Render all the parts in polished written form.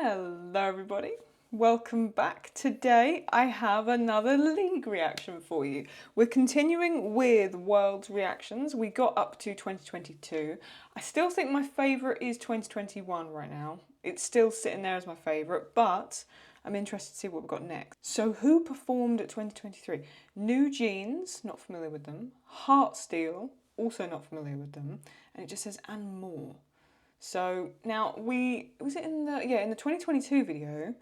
Hello everybody, welcome back. Today I have another League reaction for you. We're continuing with World's reactions. We got up to 2022. I still think my favourite is 2021 right now. It's still sitting there as my favourite, but I'm interested to see what we've got next. So who performed at 2023? NewJeans, not familiar with them. HEARTSTEEL, also not familiar with them. And it just says and more. So now was it in the 2022 video,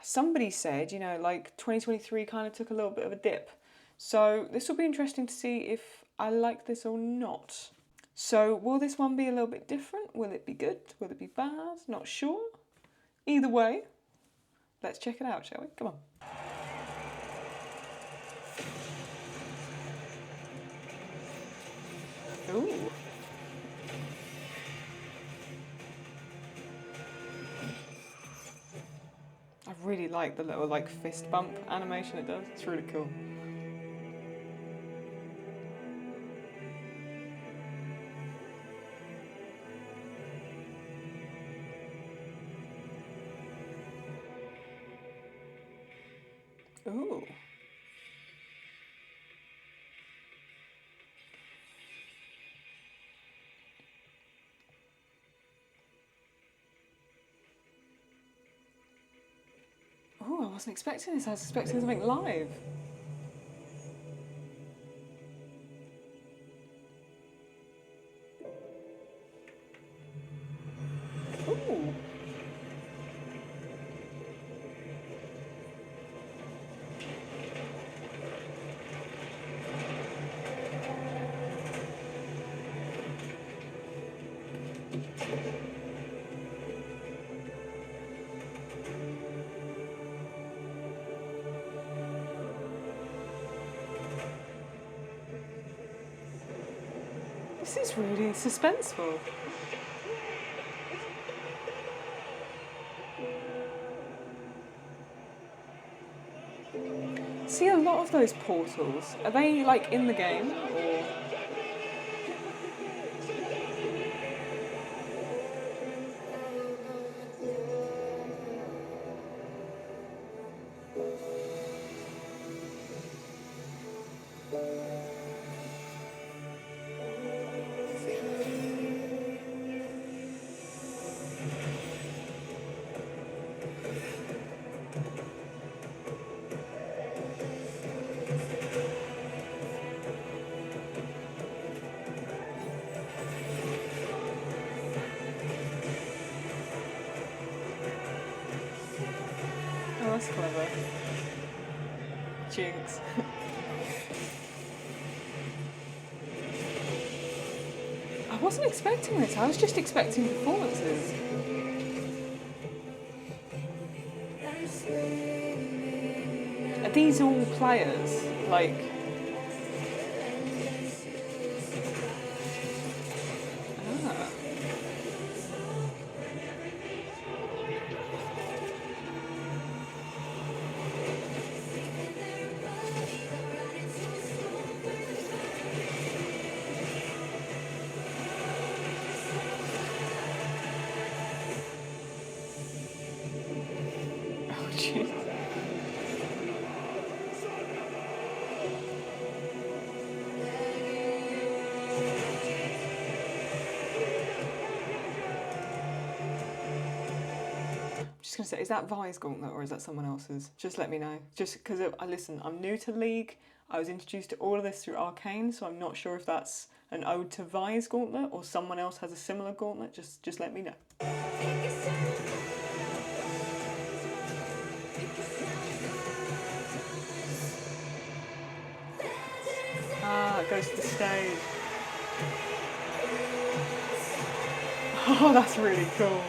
somebody said, you know, like 2023 kind of took a little bit of a dip. So this will be interesting to see if I like this or not. So will this one be a little bit different? Will it be good? Will it be bad? Not sure. Either way, let's check it out, shall we? Come on. Ooh. I really like the little like fist bump animation it does. It's really cool. Ooh. Oh, I wasn't expecting this. I was expecting something live. Ooh. This is really suspenseful. See, a lot of those portals, are they like in the game or? Oh, that's clever. Jinx. I wasn't expecting this, I was just expecting performances. Are these all players? Like... Ah. Oh, jeez. Just gonna say, is that Vi's gauntlet or is that someone else's? Just let me know. Just because listen, I'm new to League. I was introduced to all of this through Arcane, so I'm not sure if that's an ode to Vi's gauntlet or someone else has a similar gauntlet. Just let me know. Ah, it goes to the stage. Oh, that's really cool.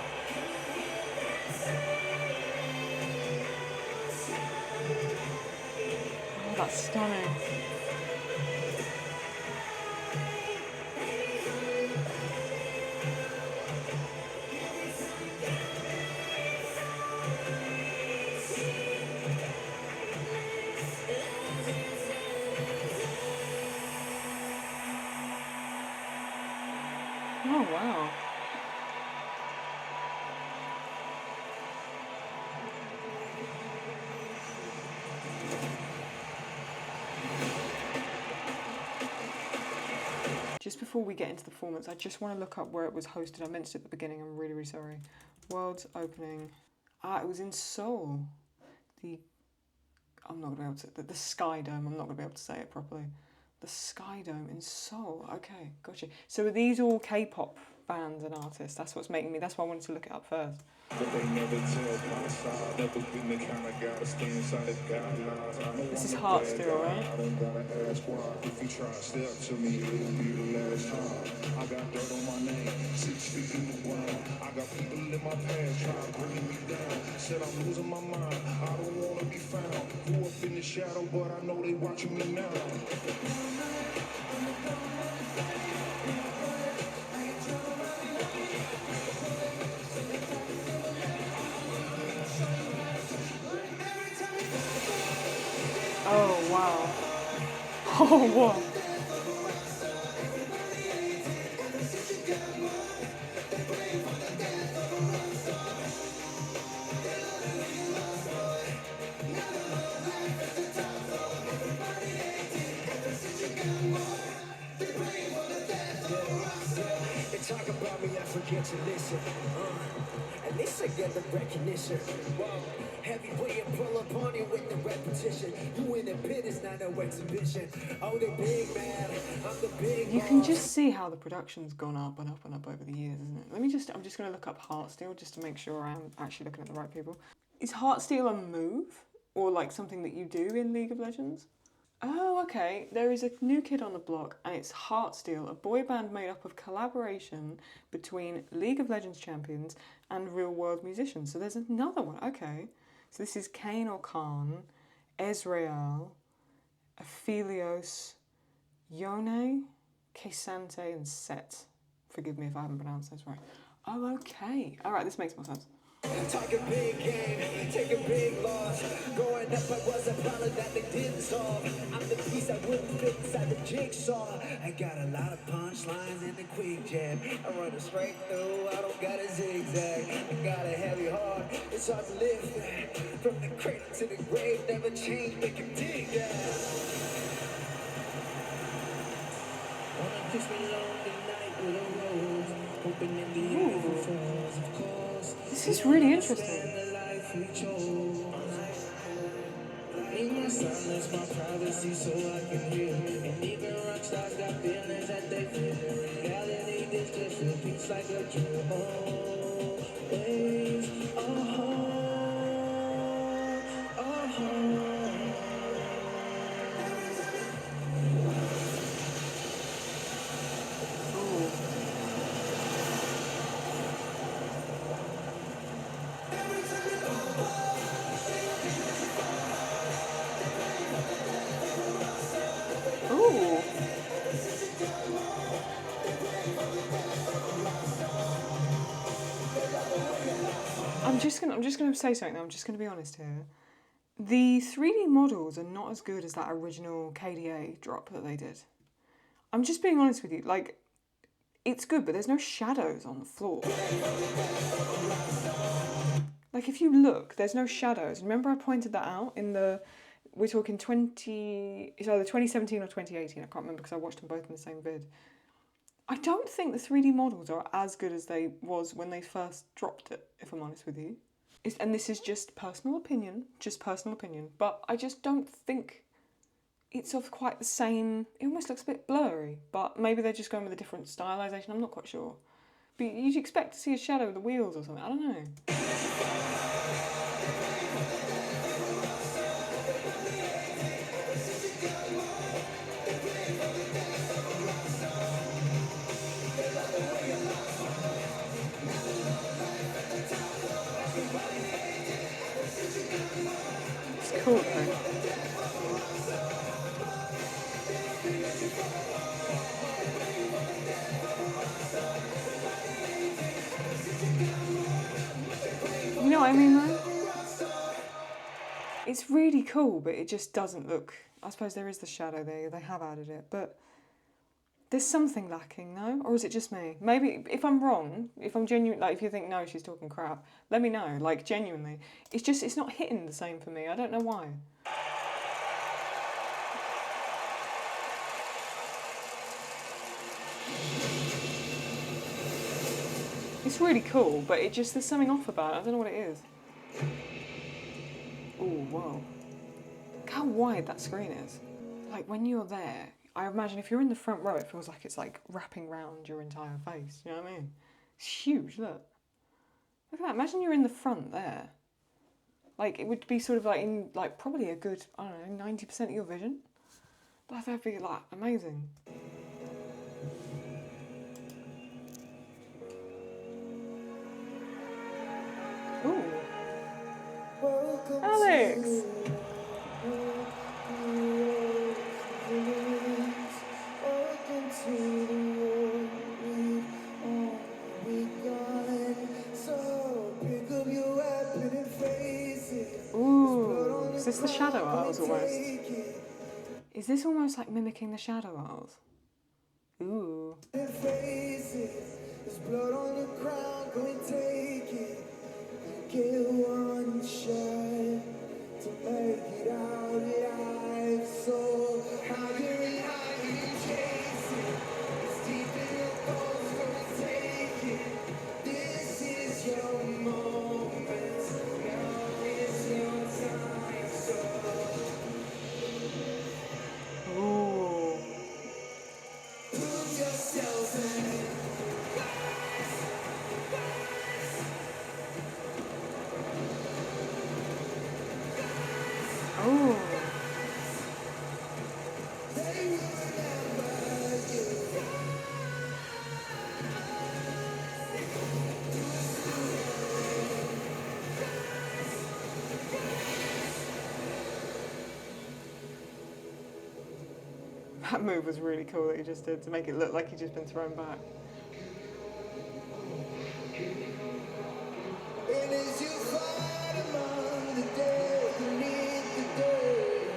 Oh, that's stunning. Oh, wow. just before we get into the performance, I just want to look up where it was hosted. I mentioned it at the beginning, I'm really, really sorry. World's opening. It was in Seoul. I'm not going to be able to, the Sky Dome, I'm not going to be able to say it properly. The Sky Dome in Seoul, okay, gotcha. So are these all K-pop bands and artists? That's what's making me, that's why I wanted to look it up first. This is HEARTSTEEL, right? I got dirt on my name, 6 feet in the ground. I got people in my past trying to bring me down. Said I'm losing my mind, I don't want to be found. Grew up in the shadow, but I know they watching me now. Oh, wow. Oh, wow. They talk about me, I forget to listen. At least I get the recognition. Heavy way and pull up on you with the repetition. You in the pit, it's not no exhibition. Oh, they big man, I'm the big. You can just see how the production's gone up and up and up over the years, isn't it? I'm just going to look up HEARTSTEEL just to make sure I'm actually looking at the right people. Is HEARTSTEEL a move or like something that you do in League of Legends? Oh, okay. There is a new kid on the block, and it's HEARTSTEEL, a boy band made up of collaboration between League of Legends champions and real-world musicians. So there's another one. Okay. So this is Kane or Khan, Ezreal, Aphelios, Yone, Kesante, and Set. Forgive me if I haven't pronounced those right. Oh, okay. All right, this makes more sense. Talk a big game, take a big loss. Growing up, I was a problem that they didn't solve. I'm the piece that wouldn't fit inside the jigsaw. I got a lot of punchlines in the quick jab. I run it straight through, I don't got a zigzag. I got a heavy heart, it's hard to live that. From the cradle to the grave, never change, make him dig that. Wanna kiss me lonely night with a rose, hoping in the air falls, of course. This is really interesting. In my silence, my privacy, so I can hear. And even rock stars got feelings that they feel. Reality, this just repeats like a dream. Always, Ooh. I'm just gonna say something. I'm just gonna be honest here. The 3D models are not as good as that original KDA drop that they did. I'm just being honest with you. Like, it's good, but there's no shadows on the floor. Like, if you look, there's no shadows. Remember I pointed that out in the... We're talking it's either 2017 or 2018, I can't remember because I watched them both in the same vid. I don't think the 3D models are as good as they was when they first dropped it, if I'm honest with you. And this is just personal opinion, but I just don't think it's of quite the same... It almost looks a bit blurry, but maybe they're just going with a different stylization, I'm not quite sure. But you'd expect to see a shadow of the wheels or something, I don't know. It's cool though. You know what I mean though? It's really cool, but it just doesn't look... I suppose there is the shadow there, they have added it, but there's something lacking, no? Or is it just me? Maybe, if I'm wrong, if I'm genuine, like if you think, no, she's talking crap, let me know, like genuinely. It's not hitting the same for me, I don't know why. It's really cool, but there's something off about it. I don't know what it is. Oh, whoa. Look how wide that screen is. Like when you're there, I imagine if you're in the front row, it feels like it's like wrapping round your entire face. You know what I mean? It's huge, look. Look at that. Imagine you're in the front there. Like it would be sort of like in like probably a good, I don't know, 90% of your vision. But that'd be like amazing. Ooh. Alex! Ooh, is this the Shadow Isles almost? Is this almost like mimicking the Shadow Isles? Ooh. There's blood on the ground, go and take it. You get one shot to make it out alive. So higher and higher you chase it. It's deep in your bones, go and take it. This is your moment. Now is your time. So ooh. Prove yourself in. Oh. That move was really cool that he just did to make it look like he'd just been thrown back. And as you fight among the dead beneath the dirt,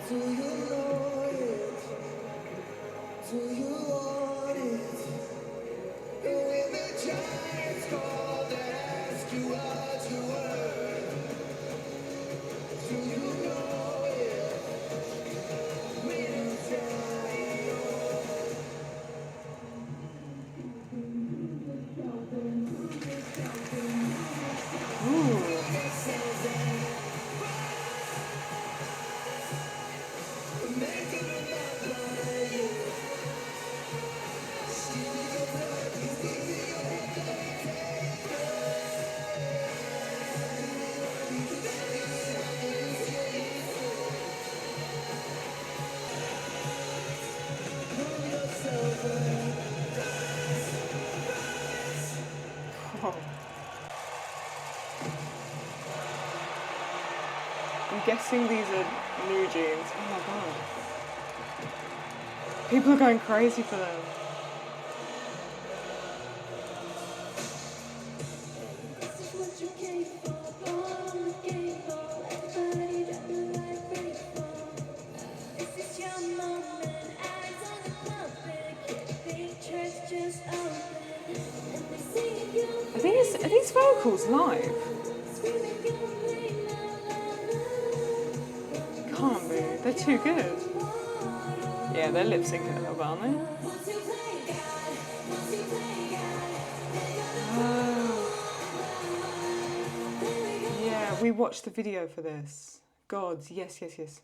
do you know it? Do you want it? And when the giants call to ask you what you were, do you know it? When I'm trying. Ooh. Oh. I'm guessing these are NewJeans. Oh my god. People are going crazy for them. Are these vocals live? Can't be. They're too good. Yeah, they're lip syncing a little bit, aren't they? Yeah, we watched the video for this. Gods, yes, yes, yes.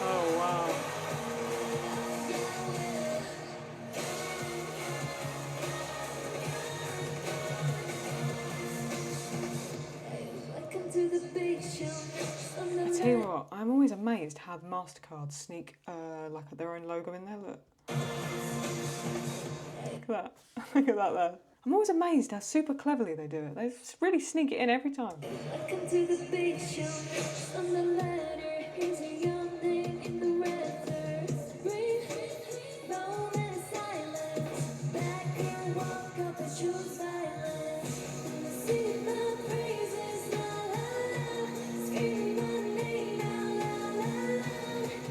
Oh, wow. I tell you what, I'm always amazed how the Mastercard sneak like their own logo in there. Look. Look at that. Look at that there. I'm always amazed how super cleverly they do it. They really sneak it in every time. Welcome to the big show. On the ladder, here's your name in the rafters. Breathe, moment silence. Back and walk up and choose violence. Sing the praises, la la la. Scream my name, la la la.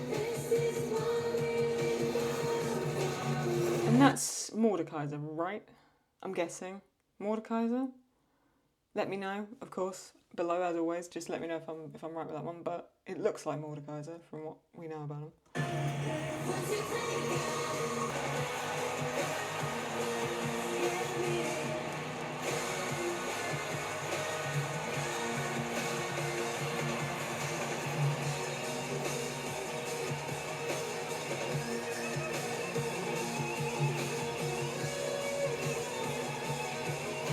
This is what we want. And that's Mordekaiser, right? I'm guessing. Mordekaiser? Let me know, of course, below as always. Just let me know if I'm right with that one. But it looks like Mordekaiser from what we know about him.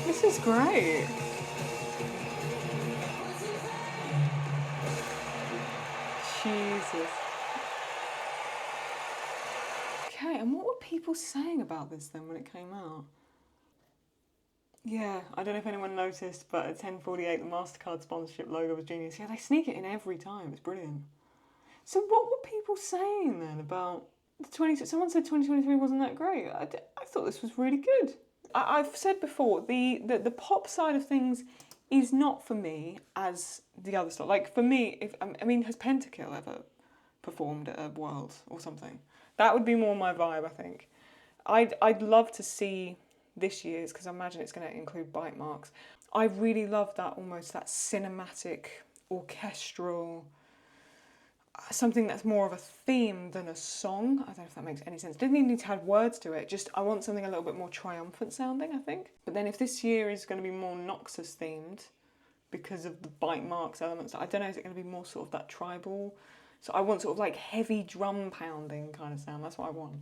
This is great. Jesus. Okay, and what were people saying about this then when it came out? Yeah, I don't know if anyone noticed, but at 10:48 the Mastercard sponsorship logo was genius. Yeah, they sneak it in every time. It's brilliant. So what were people saying then about the 20? Someone said 2023 wasn't that great. I thought this was really good. I've said before, the pop side of things is not for me as the other stuff. Like for me, has Pentakill ever performed at a Worlds or something? That would be more my vibe, I think. I'd love to see this year's, because I imagine it's going to include bite marks. I really love that, almost that cinematic, orchestral, something that's more of a theme than a song. I don't know if that makes any sense. It doesn't even need to have words to it, just I want something a little bit more triumphant sounding, I think. But then if this year is going to be more Noxus themed because of the bite marks elements, I don't know, is it going to be more sort of that tribal? So I want sort of like heavy drum pounding kind of sound, that's what I want.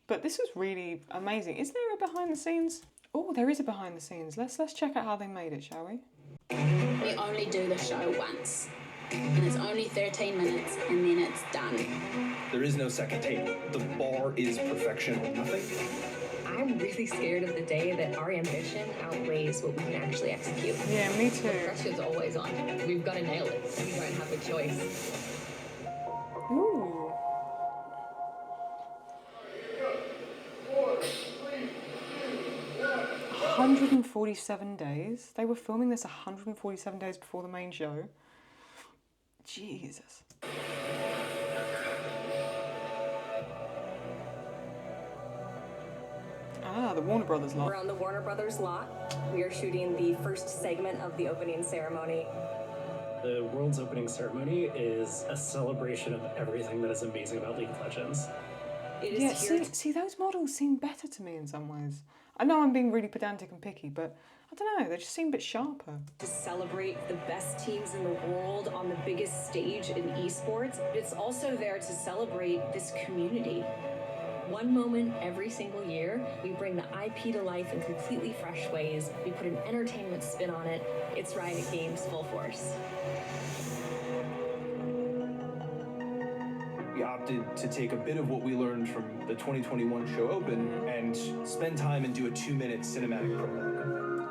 But this was really amazing. Is there a behind the scenes? Oh, there is a behind the scenes. Let's check out how they made it, shall we? We only do the show once. And it's only 13 minutes, and then it's done. There is no second take. The bar is perfection or nothing. I'm really scared of the day that our ambition outweighs what we can actually execute. Yeah, me too. The pressure's always on. We've got to nail it. We don't have a choice. Ooh. $147 days. They were filming this 147 days before the main show. Jesus. Ah, the Warner Brothers lot. We're on the Warner Brothers lot. We are shooting the first segment of the opening ceremony. The world's opening ceremony is a celebration of everything that is amazing about League of Legends. It is Yeah, see, those models seem better to me in some ways. I know I'm being really pedantic and picky, but I don't know, they just seem a bit sharper. To celebrate the best teams in the world on the biggest stage in esports. It's also there to celebrate this community. One moment every single year, we bring the IP to life in completely fresh ways. We put an entertainment spin on it. It's Riot Games full force. We opted to take a bit of what we learned from the 2021 show open and spend time and do a 2-minute cinematic prologue.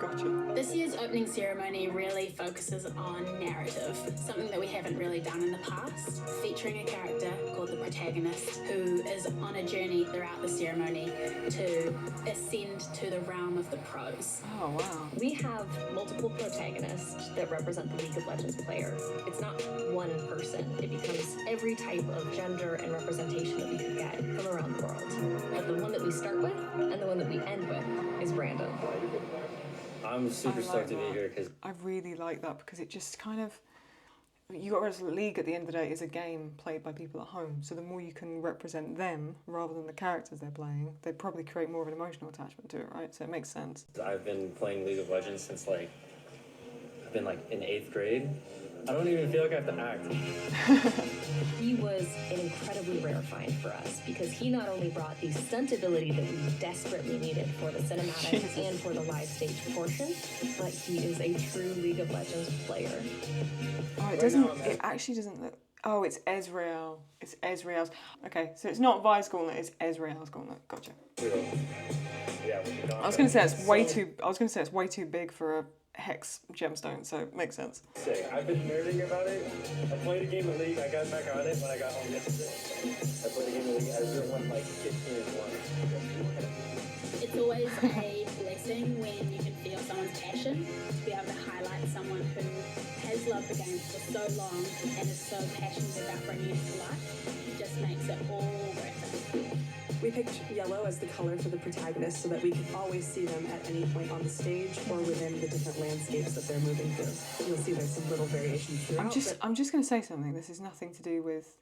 Gotcha. This year's opening ceremony really focuses on narrative, something that we haven't really done in the past, featuring a character called the protagonist who is on a journey throughout the ceremony to ascend to the realm of the pros. Oh, wow. We have multiple protagonists that represent the League of Legends player. It's not one person. It becomes every type of gender and representation that we can get from around the world. But the one that we start with and the one that we end with is Brandon. I'm super stoked to be here because I really like that because it just kind of, you got to realize League at the end of the day is a game played by people at home, so the more you can represent them rather than the characters they're playing, they probably create more of an emotional attachment to it, right? So it makes sense. I've been playing League of Legends since I've been in 8th grade. I don't even feel like I have to act. He was an incredibly rare find for us because he not only brought the stunt ability that we desperately needed for the cinematic and for the live stage portion, but he is a true League of Legends player. Oh, it actually doesn't look, oh, it's Ezreal. It's Ezreal's. Okay, so it's not Vi's gauntlet, it's Ezreal's gauntlet. Gotcha. Yeah, I was going to say it's way too big for a Hex gemstone, so it makes sense. Sick. I've been nerding about it. I played a game of League. I got back on it when I got home yesterday. I played a game of League. I won 15-1. It's always a blessing when you can feel someone's passion, to be able to highlight someone who has loved the game for so long and is so passionate about bringing it to life. It just makes it all worth it. We picked yellow as the color for the protagonists so that we could always see them at any point on the stage or within the different landscapes that they're moving through. You'll see there's some little variations throughout. I'm just going to say something. This is nothing to do with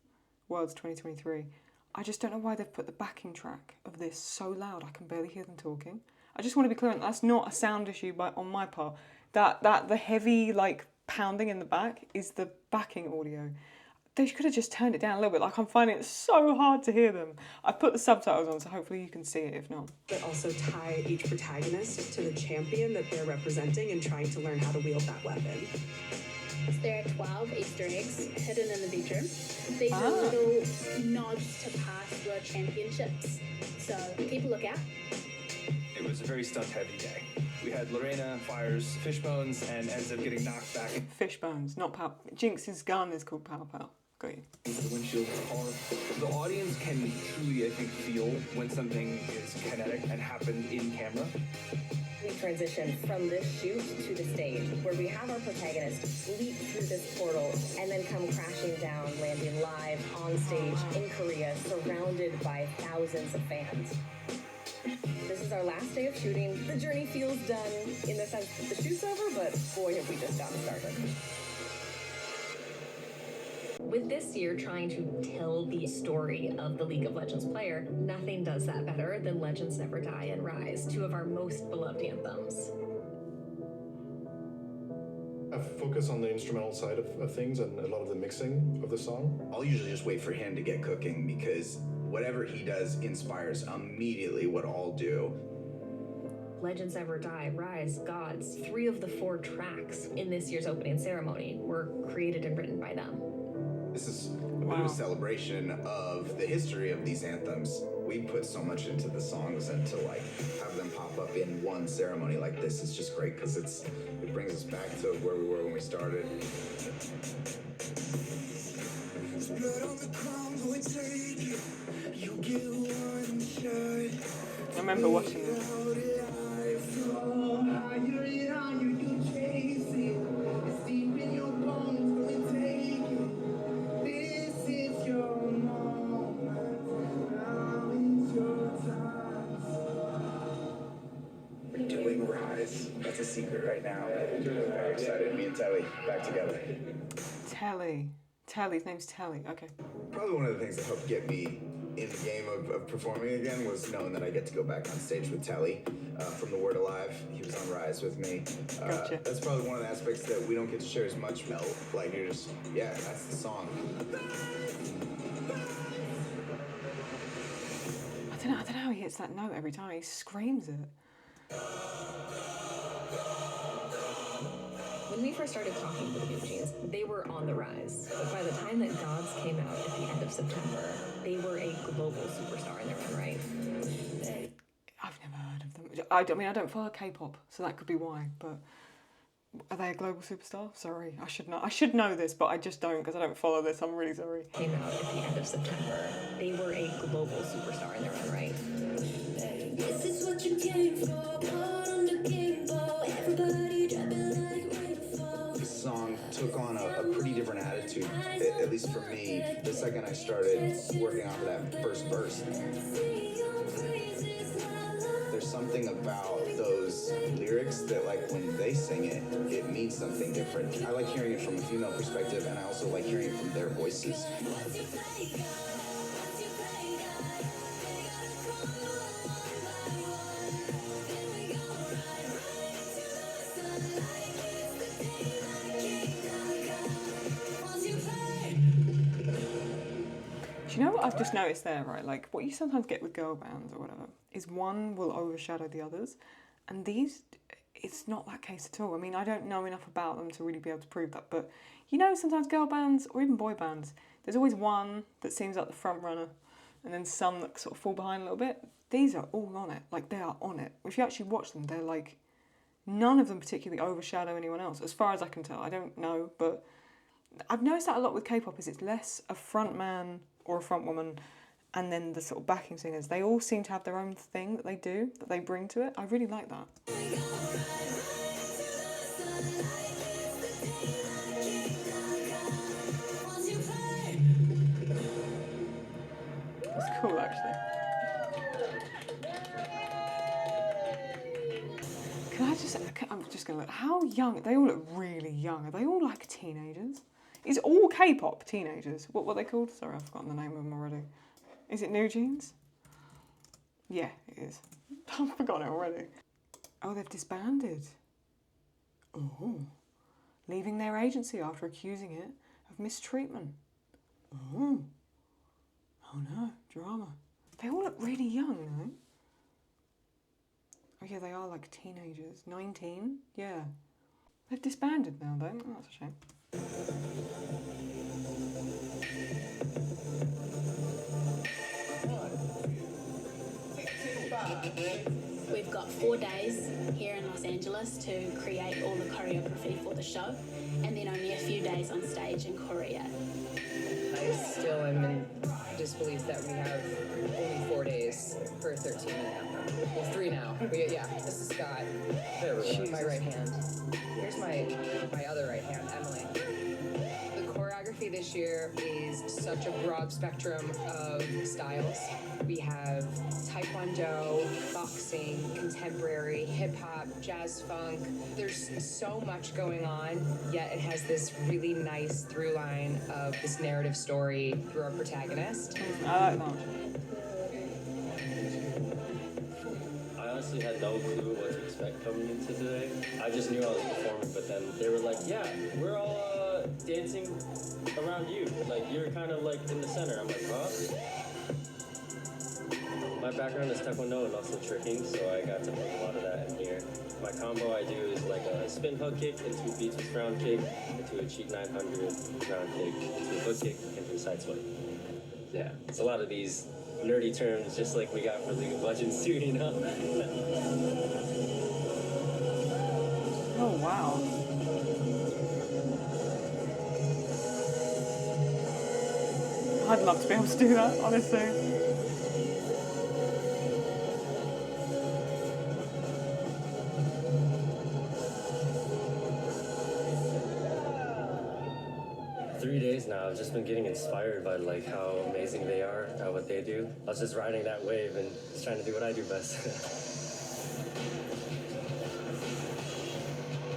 Worlds 2023. I just don't know why they've put the backing track of this so loud I can barely hear them talking. I just want to be clear on that's not a sound issue on my part. That the heavy like pounding in the back is the backing audio. They could have just turned it down a little bit. Like, I'm finding it so hard to hear them. I've put the subtitles on, so hopefully you can see it, if not. But also tie each protagonist to the champion that they're representing and trying to learn how to wield that weapon. There are 12 Easter eggs hidden in the bedroom. These are little nods to past World Championships. So keep a lookout. It was a very stunt-heavy day. We had Lorena fires fishbones and ends up getting knocked back Fishbones, not pow. Jinx's gun is called Pow Pow. Got you. into the windshield of the car. The audience can truly, I think, feel when something is kinetic and happened in camera. We transition from this shoot to the stage, where we have our protagonist leap through this portal and then come crashing down, landing live on stage in Korea, surrounded by thousands of fans. This is our last day of shooting. The journey feels done in the sense that the shoot's over, but boy, have we just gotten started. With this year trying to tell the story of the League of Legends player, nothing does that better than Legends Never Die and Rise, two of our most beloved anthems. I focus on the instrumental side of things and a lot of the mixing of the song. I'll usually just wait for him to get cooking because whatever he does inspires immediately what I'll do. Legends Never Die, Rise, Gods, 3 of the 4 tracks in this year's opening ceremony were created and written by them. This is a bit of a celebration of the history of these anthems. We put so much into the songs, and to like have them pop up in one ceremony like this is just great because it brings us back to where we were when we started. I remember watching this. Doing Rise. That's a secret right now. I'm very excited. Me and Telly back together. Telly's name's Telly. Okay. Probably one of the things that helped get me in the game of performing again was knowing that I get to go back on stage with Telly from The Word Alive. He was on Rise with me. Gotcha. That's probably one of the aspects that we don't get to share as much. Like you're just, yeah, that's the song. I don't know how he hits that note every time. He screams it. When we first started talking to the NewJeans, they were on the rise. But by the time that Gods came out at the end of September, they were a global superstar in their own right. I've never heard of them. I mean, I don't follow K-pop, so that could be why. But are they a global superstar? Sorry, I should know. I should know this, but I just don't because I don't follow this. I'm really sorry. Came out at the end of September. They were a global superstar in their own right. This is what you came for, caught on the game ball, everybody dropping like rainfall. This song took on a pretty different attitude, at least for me, the second I started working off of that first verse. There's something about those lyrics that, like, when they sing it, it means something different. I like hearing it from a female perspective, and I also like hearing it from their voices. Do you know what I've just noticed there, right? Like, what you sometimes get with girl bands or whatever is one will overshadow the others. And these, it's not that case at all. I mean, I don't know enough about them to really be able to prove that. But, you know, sometimes girl bands or even boy bands, there's always one that seems like the front runner and then some that sort of fall behind a little bit. These are all on it. Like, they are on it. If you actually watch them, they're like, none of them particularly overshadow anyone else, as far as I can tell. I don't know, but I've noticed that a lot with K-pop is it's less a front man or a front woman and then the sort of backing singers. They all seem to have their own thing that they do, that they bring to it. I really like that. That's cool, actually. I'm just gonna look, how young, they all look really young. Are they all like teenagers? Is all K-pop teenagers? What are they called? Sorry, I've forgotten the name of them already. Is it NewJeans? Yeah, it is. I've forgotten it already. Oh, they've disbanded. Oh. Leaving their agency after accusing it of mistreatment. Oh. Oh no, drama. They all look really young though. Oh yeah, they are like teenagers. 19? Yeah. They've disbanded now though. Oh, that's a shame. We've got 4 days here in Los Angeles to create all the choreography for the show, and then only a few days on stage in Korea. I still am in disbelief that we have only 4 days for 13 and a half. Well, 3 now. Yeah, this is Scott. She's my right hand. Here's my other right hand, Emily. The choreography this year is such a broad spectrum of styles. We have taekwondo, boxing, contemporary, hip-hop, jazz funk. There's so much going on, yet it has this really nice through line of this narrative story through our protagonist. I like that. I honestly had no clue what to expect coming into today. I just knew I was performing, but then they were like, yeah, we're all dancing around you. Like, you're kind of like in the center. I'm like, huh? My background is taekwondo and also tricking, so I got to put a lot of that in here. My combo I do is like a spin hug kick into a B-twist round kick, into a cheat 900 round kick, into a hook kick, into a side swipe. Yeah, it's a lot of these nerdy terms, just like we got for League of Legends too, you know? Oh wow. I'd love to be able to do that, honestly. Now I've just been getting inspired by like how amazing they are at what they do. I was just riding that wave and just trying to do what I do best.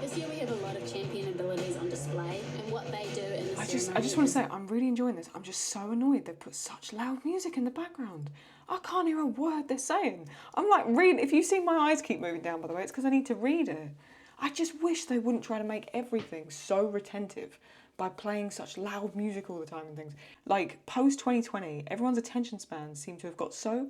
This year we have a lot of champion abilities on display, and what they do in the I just want to say, I'm really enjoying this. I'm just so annoyed they've put such loud music in the background. I can't hear a word they're saying. I'm like reading, if you see my eyes keep moving down, by the way, it's because I need to read it. I just wish they wouldn't try to make everything so retentive by playing such loud music all the time and things. Like, post-2020, everyone's attention spans seem to have got so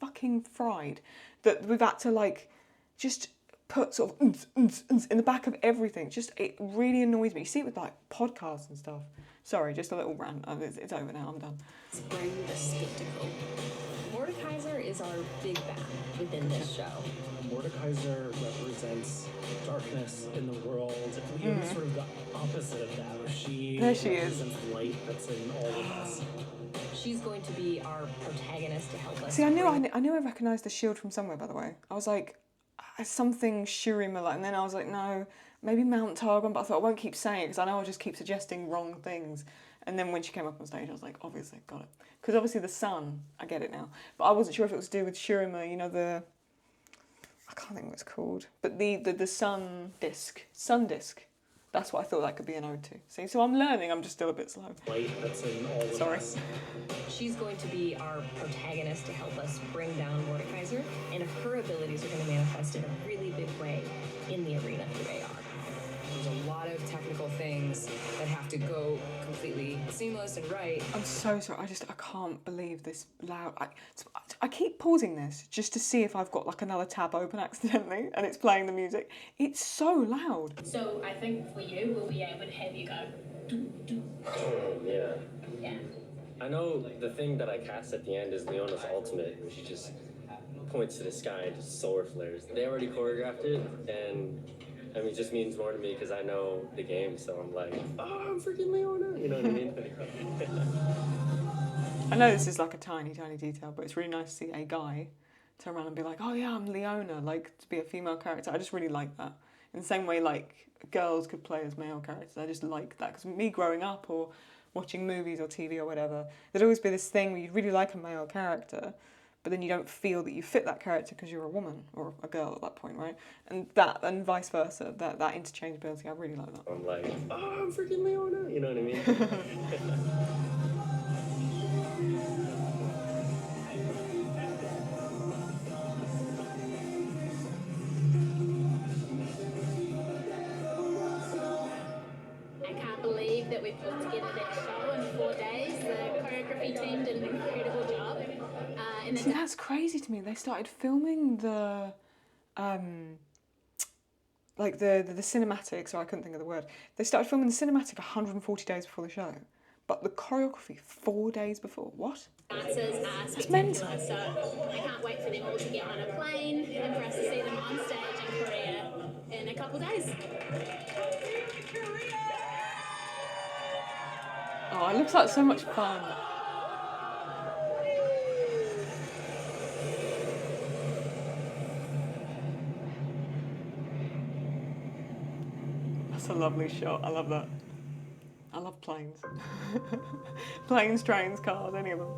fucking fried that we've had to, like, just put sort of in the back of everything. Just, it really annoys me. You see it with, like, podcasts and stuff. Sorry, just a little rant. It's over now, I'm done. Spring the skeptical. Mordekaiser is our big bad within this show. Mordekaiser represents darkness in the world. We have sort of the opposite of that. There she is. Represents light that's in all of us. She's going to be our protagonist to help us. See, I knew I recognised the shield from somewhere, by the way. I was like, something Shurima, and then I was like, no, maybe Mount Targon, but I thought I won't keep saying it because I know I'll just keep suggesting wrong things. And then when she came up on stage, I was like, obviously, got it. Because obviously the sun, I get it now. But I wasn't sure if it was to do with Shurima, you know, I can't think what it's called, but the sun disc. That's what I thought that could be an ode to. See, so I'm learning, I'm just still a bit slow. Light that's in all of Sorry. us. She's going to be our protagonist to help us bring down Mordekaiser, and her abilities are going to manifest in a really big way in the arena through AR. There's a lot of technical things that have to go completely seamless and right. I'm so sorry, I can't believe this loud. I keep pausing this just to see if I've got like another tab open accidentally and it's playing the music. It's so loud. So I think for you, we'll be able to have you go. Yeah. Yeah. I know the thing that I cast at the end is Leona's ultimate, where she just points to the sky and just solar flares. They already choreographed it, and I mean, it just means more to me because I know the game, so I'm like, oh, I'm freaking Leona, you know what I mean? I know this is like a tiny, tiny detail, but it's really nice to see a guy turn around and be like, oh yeah, I'm Leona, like to be a female character. I just really like that. In the same way, like, girls could play as male characters. I just like that, because me growing up or watching movies or TV or whatever, there'd always be this thing where you'd really like a male character, but then you don't feel that you fit that character because you're a woman or a girl at that point, right? And vice versa, that interchangeability, I really like that. I'm like, oh, I'm freaking Leona, you know what I mean? I can't believe that we put together that show in 4 days. The choreography team did an incredible job. See, that's crazy to me. They started filming the cinematics, or I couldn't think of the word. They started filming the cinematic 140 days before the show, but the choreography 4 days before. What? Dancers are spectacular, so I can't wait for them all to get on a plane and for us to see them on stage in Korea in a couple days. Oh, it looks like so much fun. That's a lovely shot. I love that. I love planes. Planes, trains, cars, any of them.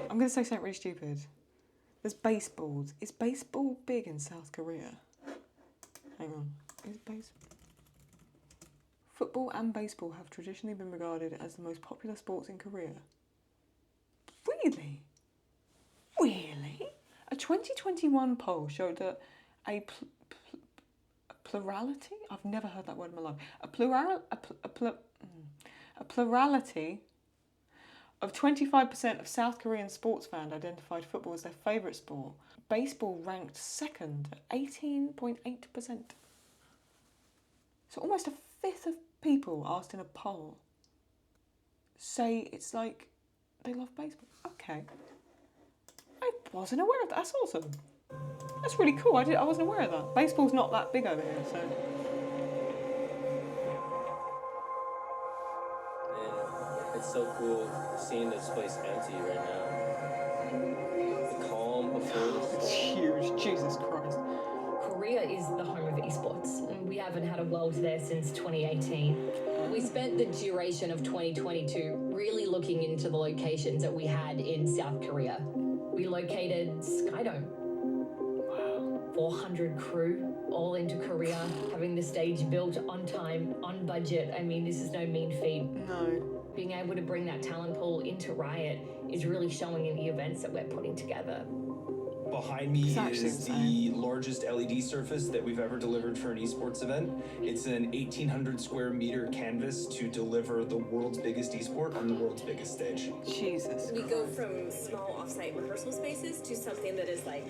I'm going to say something really stupid. There's baseballs. Is baseball big in South Korea? Hang on. Is baseball... Football and baseball have traditionally been regarded as the most popular sports in Korea. Really? Really? A 2021 poll showed that a plurality, I've never heard that word in my life, a plurality of 25% of South Korean sports fans identified football as their favourite sport. Baseball ranked second at 18.8%. So almost a fifth of people asked in a poll say it's like they love baseball. Okay. I wasn't aware of that. That's awesome. That's really cool. I wasn't aware of that. Baseball's not that big over here, so. And it's so cool seeing this place empty right now. The calm before the It's huge. Jesus Christ. Korea is the home of esports, and we haven't had a world there since 2018. We spent the duration of 2022 really looking into the locations that we had in South Korea. We located Skydome. Wow. 400 crew, all into Korea, having the stage built on time, on budget. I mean, this is no mean feat. No. Being able to bring that talent pool into Riot is really showing in the events that we're putting together. Behind me is the largest LED surface that we've ever delivered for an esports event. It's an 1,800 square meter canvas to deliver the world's biggest esport on the world's biggest stage. Jesus. We go from small offsite rehearsal spaces to something that is like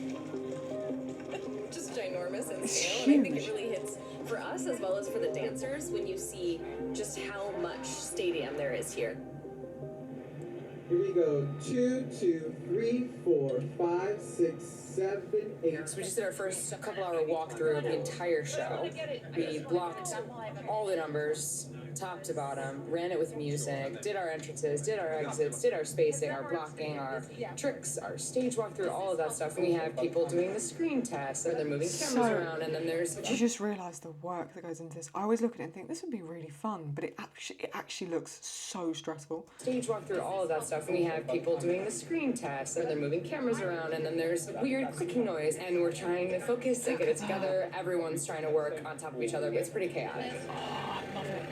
just ginormous in scale. And I think it really hits for us as well as for the dancers when you see just how much stadium there is here. Here we go. 2, 2, 3, 4, 5, 6, 7, 8. So we just did our first couple-hour walkthrough of the entire show. We blocked all the numbers, top to bottom, ran it with music, did our entrances, did our exits, did our spacing, our blocking, our tricks, our stage walkthrough, all of that stuff. And we have people doing the screen tests, and they're moving cameras around, and then there's... Do you just realise the work that goes into this? I always look at it and think, this would be really fun, but it actually looks so stressful. Stage walkthrough, all of that stuff. And we have people doing the screen tests, and they're moving cameras around, and then there's weird clicking noise, and we're trying to focus and get it together. Everyone's trying to work on top of each other, but it's pretty chaotic. Oh, I love it.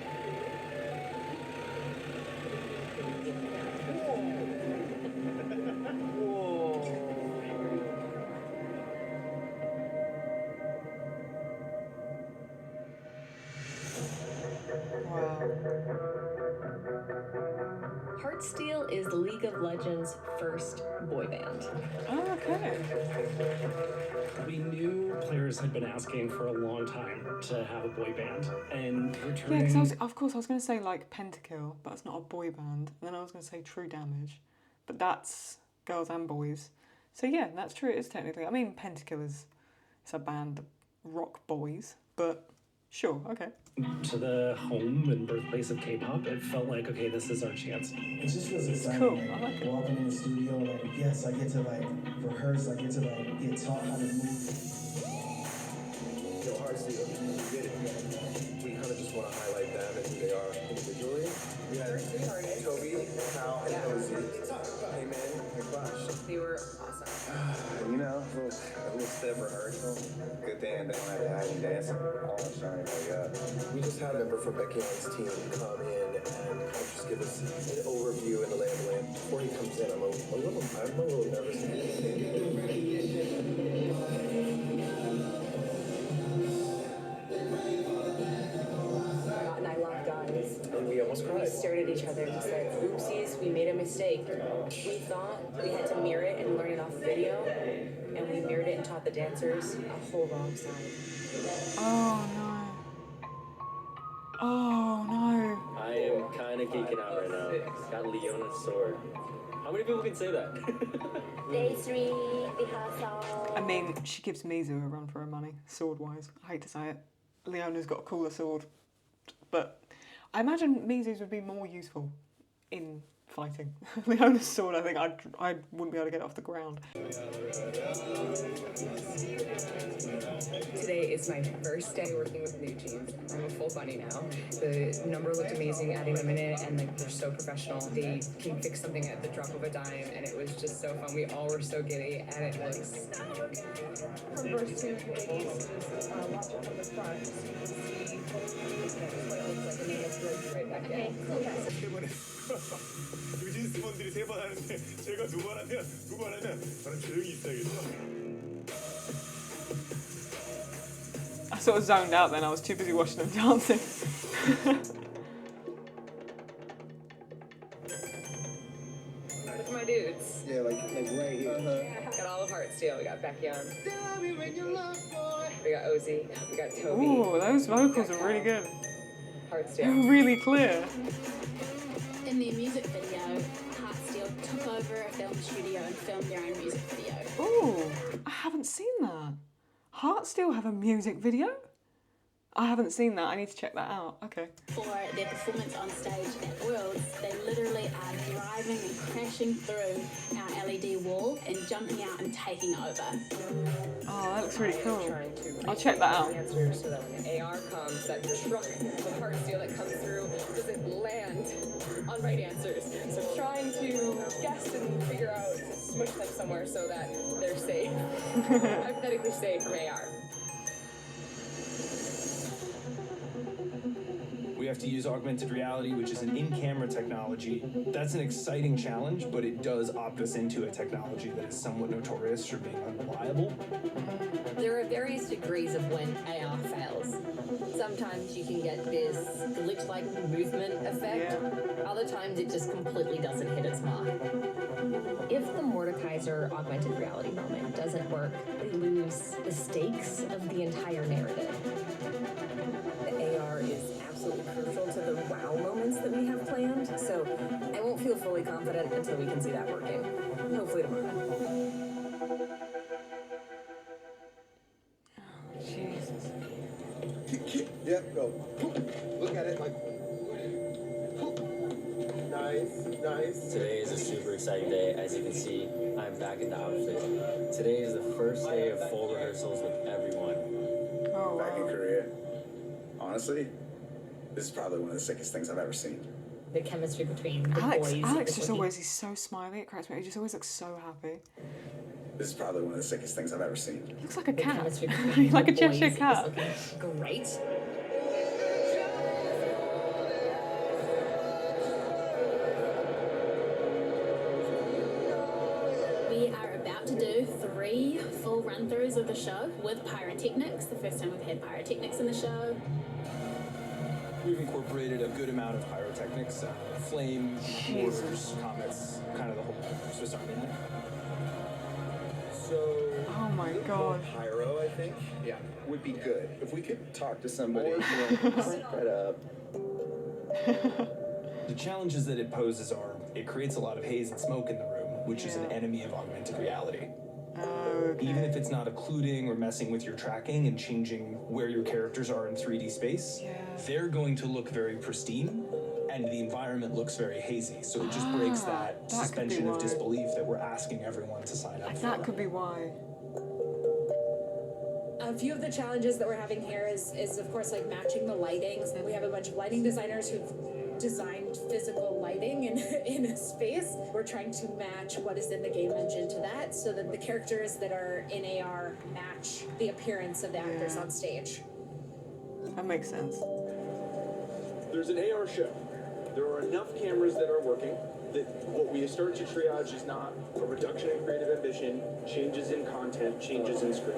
HEARTSTEEL is League of Legends' first boy band. Oh, okay. We knew players had been asking for a long time to have a boy band, and returning... Yeah, because of course I was going to say like Pentakill, but it's not a boy band. And then I was going to say True Damage, but that's girls and boys. So yeah, that's true. It is technically. I mean, Pentakill it's a band of rock boys, but sure, okay. To the home and birthplace of K-pop, it felt like, okay, this is our chance. It just feels exciting. Cool. I like it. Walking in the studio, like, yes, I get to like rehearse, I get to like get taught how to move. Yo, HEARTSTEEL, we get it. We kind of just want to highlight them and who they are individually. We had Toby, Cal, Janelle and Ozzy. Hey man, hey Flash. They were awesome. You know, a little step rehearsal. Good thing I don't have to hide and dance. I want to show anybody up. We just had a member from Becky Ann's team come in and just give us an overview in the lay of the land. Before he comes in, I'm a little nervous. Scott and I locked eyes. And we almost We cried. stared at each other and said, oopsies, we made a mistake. We thought we had to mirror it and learn it off video, and we mirrored it and taught the dancers a whole wrong side. Oh no. Oh no. I am kind of geeking out right now. Got Leona's sword. How many people can say that? Day 3 rehearsal. I mean, she gives Mizu a run for her money, sword-wise. I hate to say it. Leona's got a cooler sword. But I imagine Mizu's would be more useful in fighting. Leona's sword, I think I wouldn't be able to get it off the ground. Today is my first day working with NewJeans. I'm a full bunny now. The number looked amazing, adding them in it, and like they're so professional. They can fix something at the drop of a dime, and it was just so fun. We all were so giddy, and it looks so good. For verse 2, ladies, just watch it from the front so you can see what it looks like, and then let's go right back in. 뉴진스 분들이 3번 하는데 제가 2번 하면 저는 조용히 있어야겠죠. I sort of zoned out then, I was too busy watching them dancing. Look at my dudes. Yeah, like right here. Got all of HEARTSTEEL. We got Becky on. We got Ozzy. We got Toby. Ooh, those vocals are really good. HEARTSTEEL. They're really clear. In their music video, HEARTSTEEL took over a film studio and filmed their own music video. Ooh, I haven't seen that. HEARTSTEEL have a music video? I haven't seen that. I need to check that out. Okay. For their performance on stage at Worlds, they literally are driving and crashing through our LED wall and jumping out and taking over. Oh, that looks really cool. I'll check that out. Answers so that when the AR comes, that truck with HEARTSTEEL that comes through doesn't land on right answers. So trying to guess and figure out to smush them somewhere so that they're safe, hypothetically safe from AR. We have to use augmented reality, which is an in-camera technology. That's an exciting challenge, but it does opt us into a technology that is somewhat notorious for being unreliable. There are various degrees of when AR fails. Sometimes you can get this glitch-like movement effect. Other times it just completely doesn't hit its mark. If the Mordekaiser augmented reality moment doesn't work, we lose the stakes of the entire narrative. The AR is absolutely crucial to the wow moments that we have planned, so I won't feel fully confident until we can see that working. Hopefully tomorrow. Jesus. Yep, go. Look at it like. Nice. Today is a super exciting day. As you can see, I'm back in the outfit. Today is the first day of full rehearsals with everyone. Oh, Back in wow. Korea. Honestly, this is probably one of the sickest things I've ever seen. The chemistry between the Alex boys. just is always, he's so smiley, it cracks me. He just always looks so happy. This is probably one of the sickest things I've ever seen. He looks like a the cat. chemistry between Like a the Cheshire boys cat. is looking great. We are about to do 3 full run-throughs of the show with pyrotechnics. The first time we've had pyrotechnics in the show. We've incorporated a good amount of pyrotechnics, flame, mortars, comets, kind of the whole Swiss Army knife. So, Oh my god. pyro, I think, would be good. If we could talk to somebody, right up. The challenges that it poses are, it creates a lot of haze and smoke in the room, which is an enemy of augmented reality. Okay. Even if it's not occluding or messing with your tracking and changing where your characters are in 3D space, they're going to look very pristine, and the environment looks very hazy. So it just breaks that suspension of disbelief that we're asking everyone to sign up for. That could be why. A few of the challenges that we're having here is of course like matching the lightings. We have a bunch of lighting designers who've designed physical lighting in a space. We're trying to match what is in the game engine to that so that the characters that are in AR match the appearance of the actors on stage. That makes sense. There's an AR show. There are enough cameras that are working that what we start to triage is not a reduction in creative ambition, changes in content, changes in script.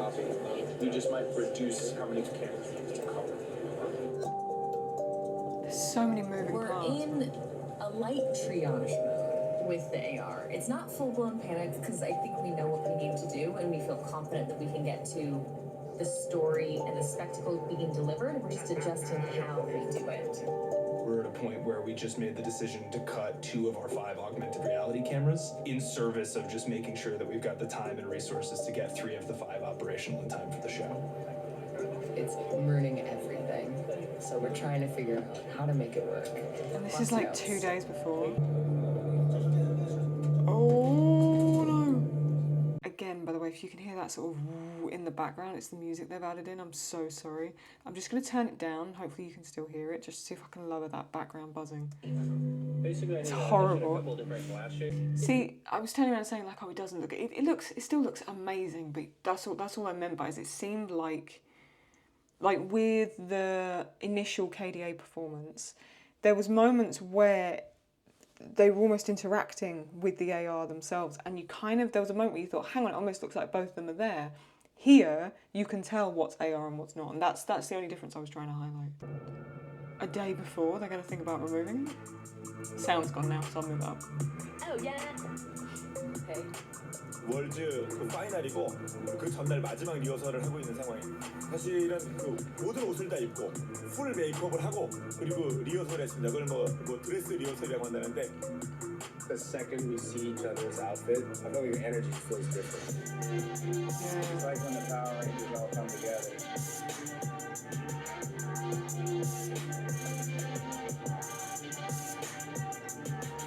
We just might reduce how many cameras we use to cover. There's so many moving parts. We're in a light triage mode with the AR. It's not full-blown panic because I think we know what we need to do and we feel confident that we can get to the story and the spectacle being delivered. We're just adjusting how we do it. We're at a point where we just made the decision to cut 2 of our 5 augmented reality cameras in service of just making sure that we've got the time and resources to get 3 of the 5 operational in time for the show. It's ruining everything. So we're trying to figure out how to make it work. And this is like 2 days before. Oh no! Again, by the way, if you can hear that sort of in the background, it's the music they've added in. I'm so sorry. I'm just going to turn it down. Hopefully you can still hear it. Just see if I can lower that background buzzing. Basically, it's horrible. A couple different glass shapes. See, I was turning around saying like, oh, it doesn't look. It still looks amazing. But that's all I meant by it. It seemed like with the initial KDA performance, there was moments where they were almost interacting with the AR themselves, and there was a moment where you thought, hang on, it almost looks like both of them are there. Here, you can tell what's AR and what's not, and that's the only difference I was trying to highlight. A day before, they're going to think about removing it. Sound's gone now, so I'll move up. Oh yeah. Okay. 월즈 그 파이널이고 그 전날 마지막 리허설을 하고 있는 상황이에요. 사실은 그 모든 옷을 다 입고 풀 메이크업을 하고 그리고 리허설을 했습니다. 그걸 뭐 드레스 리허설이라고 한다는데 The second we see each other's outfit, I feel like the energy feels different. It's like when the Power Rangers all come together.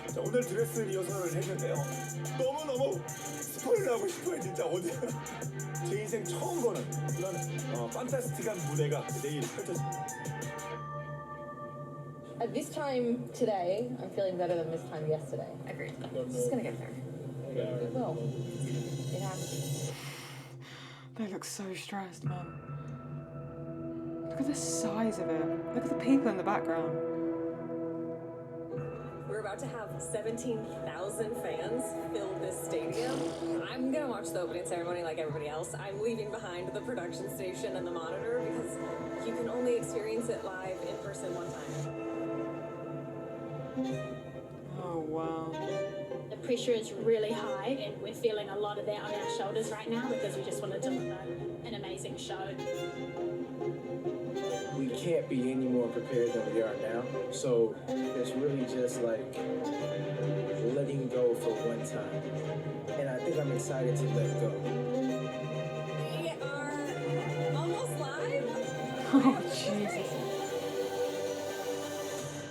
자, 오늘 드레스 리허설을 했는데요. 너무너무 스포일러 하고 싶어요. 진짜 어디 제 인생 처음 보는 그런 판타스틱한 무대가 내일 펼쳐집니다. At this time today, I'm feeling better than this time yesterday. Agreed. It's just gonna get there. It will. It has to. They look so stressed, man. Look at the size of it. Look at the people in the background. We're about to have 17,000 fans fill this stadium. I'm gonna watch the opening ceremony like everybody else. I'm leaving behind the production station and the monitor because you can only experience it live in person one time. Oh wow. The pressure is really high and we're feeling a lot of that on our shoulders right now because we just want to deliver an amazing show. We can't be any more prepared than we are now. So it's really just like letting go for one time. And I think I'm excited to let go. We are almost live. Oh Jesus.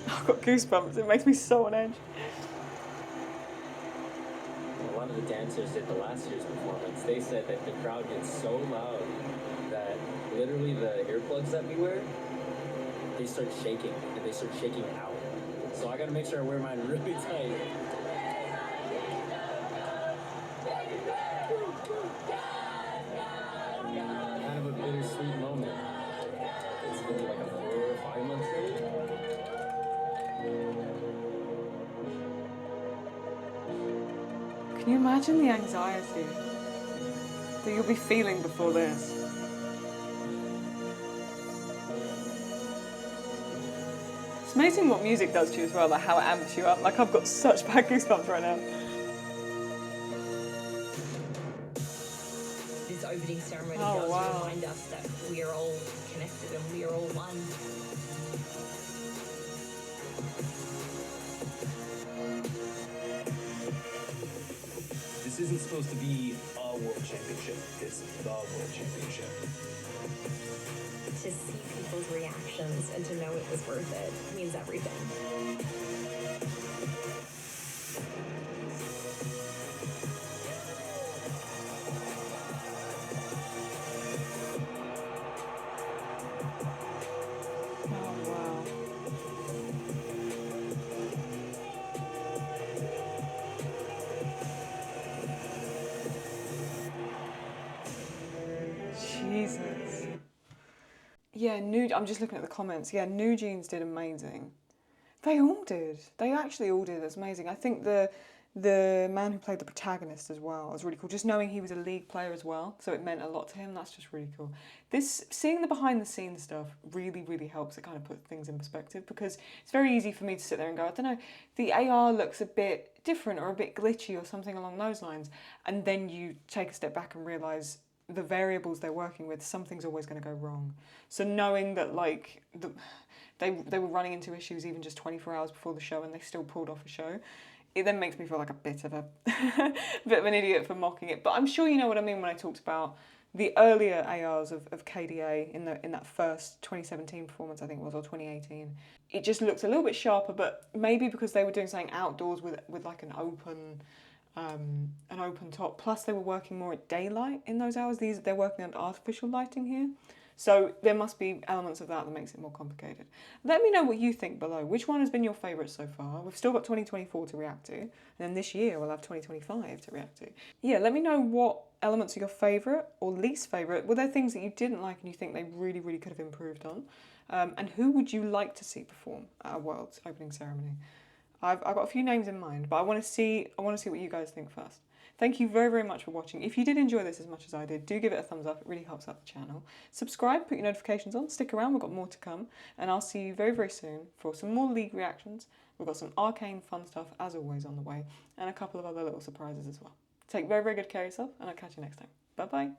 I've got goosebumps. It makes me so on edge. A lot of the dancers at the last year's performance, they said that the crowd gets so loud that literally the earplugs that we wear, they start shaking, and they start shaking out. So I gotta make sure I wear mine really tight. Kind of a bittersweet moment. It's been like a 4 or 5 months later. Can you imagine the anxiety that you'll be feeling before this? It's amazing what music does to you as well, like how it amps you up. Like I've got such bad goosebumps right now. This opening ceremony Oh, does wow. remind us that we are all connected and we are all one. This isn't supposed to be a world championship. It's the world championship. To see people's reactions and to know it was worth it means everything. Oh wow. Yeah, I'm just looking at the comments. Yeah, NewJeans did amazing. They all did. They actually all did. That's amazing. I think the man who played the protagonist as well was really cool. Just knowing he was a League player as well, so it meant a lot to him. That's just really cool. Seeing the behind the scenes stuff really, really helps. It kind of put things in perspective, because it's very easy for me to sit there and go, I don't know, the AR looks a bit different or a bit glitchy or something along those lines, and then you take a step back and realise the variables they're working with, something's always going to go wrong. So knowing that, like, they were running into issues even just 24 hours before the show and they still pulled off a show, it then makes me feel like a bit of an idiot for mocking it. But I'm sure you know what I mean when I talked about the earlier ARs of KDA in that first 2017 performance, I think it was, or 2018. It just looks a little bit sharper, but maybe because they were doing something outdoors with like an open top. Plus they were working more at daylight in those hours. They're working under artificial lighting here. So there must be elements of that makes it more complicated. Let me know what you think below. Which one has been your favourite so far? We've still got 2024 to react to, and then this year we'll have 2025 to react to. Yeah, let me know what elements are your favourite or least favourite. Were there things that you didn't like and you think they really, really could have improved on? And who would you like to see perform at a World's opening ceremony? I've got a few names in mind, but I want to see what you guys think first. Thank you very, very much for watching. If you did enjoy this as much as I did, do give it a thumbs up. It really helps out the channel. Subscribe, put your notifications on, stick around, we've got more to come. And I'll see you very, very soon for some more League reactions. We've got some arcane fun stuff, as always, on the way. And a couple of other little surprises as well. Take very, very good care of yourself, and I'll catch you next time. Bye-bye.